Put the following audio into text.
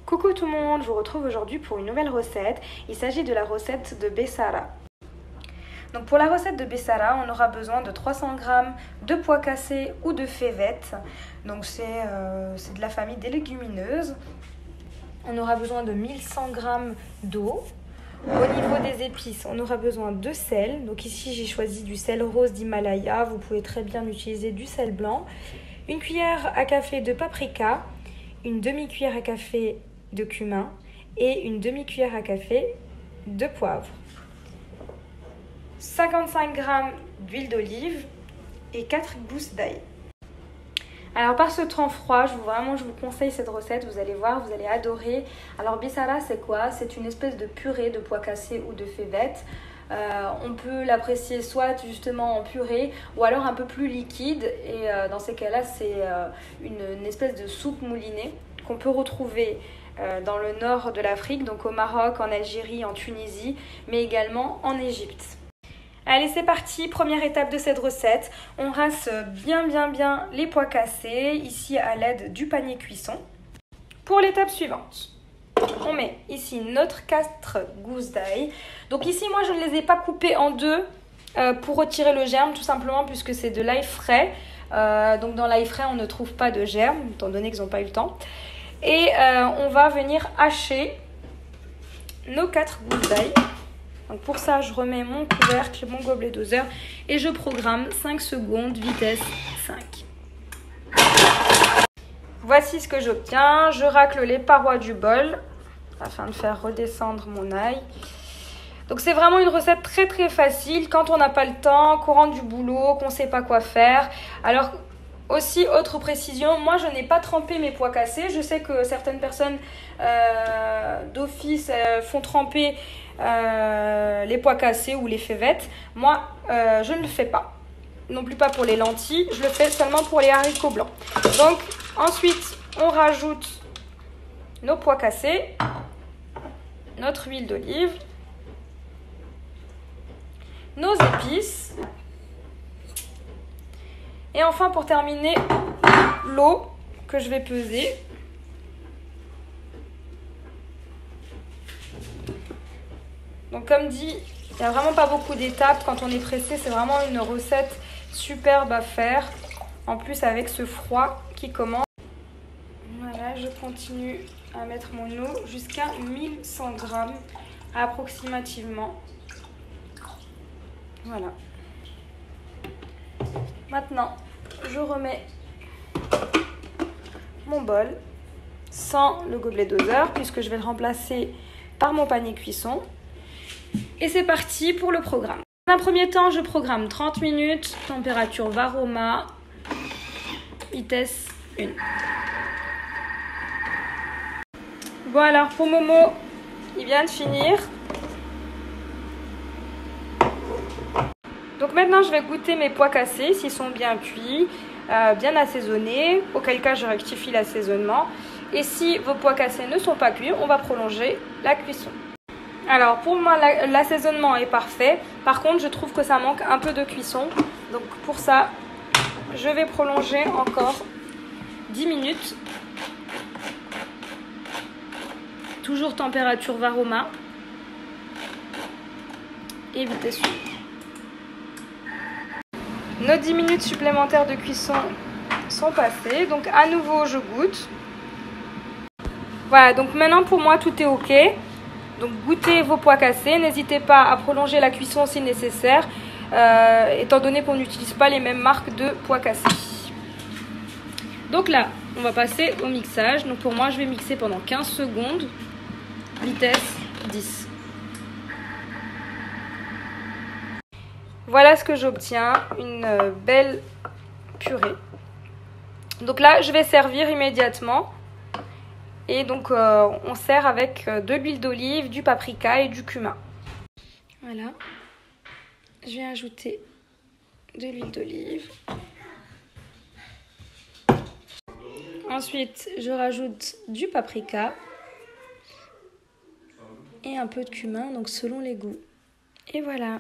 Coucou tout le monde, je vous retrouve aujourd'hui pour une nouvelle recette. Il s'agit de la recette de Bessara. Donc pour la recette de Bessara, on aura besoin de 300 g de pois cassés ou de févettes. Donc c'est de la famille des légumineuses. On aura besoin de 1100 g d'eau. Au niveau des épices, on aura besoin de sel. Donc ici j'ai choisi du sel rose d'Himalaya. Vous pouvez très bien utiliser du sel blanc. Une cuillère à café de paprika. Une demi-cuillère à café de cumin et une demi-cuillère à café de poivre. 55 g d'huile d'olive et 4 gousses d'ail. Alors par ce temps froid, je vous conseille cette recette, vous allez voir, vous allez adorer. Alors Bessara c'est quoi? C'est une espèce de purée de pois cassés ou de févettes. On peut l'apprécier soit justement en purée ou alors un peu plus liquide et dans ces cas-là c'est une espèce de soupe moulinée qu'on peut retrouver dans le nord de l'Afrique, donc au Maroc, en Algérie, en Tunisie, mais également en Égypte. Allez, c'est parti, première étape de cette recette. On rince bien les pois cassés, ici à l'aide du panier cuisson. Pour l'étape suivante, on met ici notre 4 gousses d'ail. Donc ici, moi, je ne les ai pas coupées en deux pour retirer le germe, tout simplement, puisque c'est de l'ail frais. Donc dans l'ail frais, on ne trouve pas de germe, étant donné qu'ils n'ont pas eu le temps. Et on va venir hacher nos 4 gousses d'ail. Donc pour ça, je remets mon couvercle, mon gobelet doseur et je programme 5 secondes, vitesse 5. Voici ce que j'obtiens. Je racle les parois du bol afin de faire redescendre mon ail. Donc c'est vraiment une recette très facile quand on n'a pas le temps, qu'on rentre du boulot, qu'on ne sait pas quoi faire. Alors aussi, autre précision, moi je n'ai pas trempé mes pois cassés. Je sais que certaines personnes d'office font tremper les pois cassés ou les févettes. Moi, je ne le fais pas. Non plus pas pour les lentilles, je le fais seulement pour les haricots blancs. Donc ensuite, on rajoute nos pois cassés, notre huile d'olive, nos épices. Et enfin, pour terminer, l'eau que je vais peser. Donc comme dit, il n'y a vraiment pas beaucoup d'étapes. Quand on est pressé, c'est vraiment une recette superbe à faire. En plus, avec ce froid qui commence. Voilà, je continue à mettre mon eau jusqu'à 1100 g approximativement. Voilà. Maintenant, je remets mon bol sans le gobelet doseur puisque je vais le remplacer par mon panier cuisson. Et c'est parti pour le programme. Dans un premier temps, je programme 30 minutes, température Varoma, vitesse 1. Bon alors pour Momo, il vient de finir. Donc maintenant, je vais goûter mes pois cassés, s'ils sont bien cuits, bien assaisonnés, auquel cas je rectifie l'assaisonnement. Et si vos pois cassés ne sont pas cuits, on va prolonger la cuisson. Alors pour moi, l'assaisonnement est parfait. Par contre, je trouve que ça manque un peu de cuisson. Donc pour ça, je vais prolonger encore 10 minutes. Toujours température Varoma. Et vitesse 1. Nos 10 minutes supplémentaires de cuisson sont passées. Donc à nouveau, je goûte. Voilà, donc maintenant pour moi, tout est OK. Donc goûtez vos pois cassés. N'hésitez pas à prolonger la cuisson si nécessaire, étant donné qu'on n'utilise pas les mêmes marques de pois cassés. Donc là, on va passer au mixage. Donc pour moi, je vais mixer pendant 15 secondes. Vitesse 10. Voilà ce que j'obtiens, une belle purée. Donc là, je vais servir immédiatement. Et donc, on sert avec de l'huile d'olive, du paprika et du cumin. Voilà. Je vais ajouter de l'huile d'olive. Ensuite, je rajoute du paprika et un peu de cumin, donc selon les goûts. Et voilà.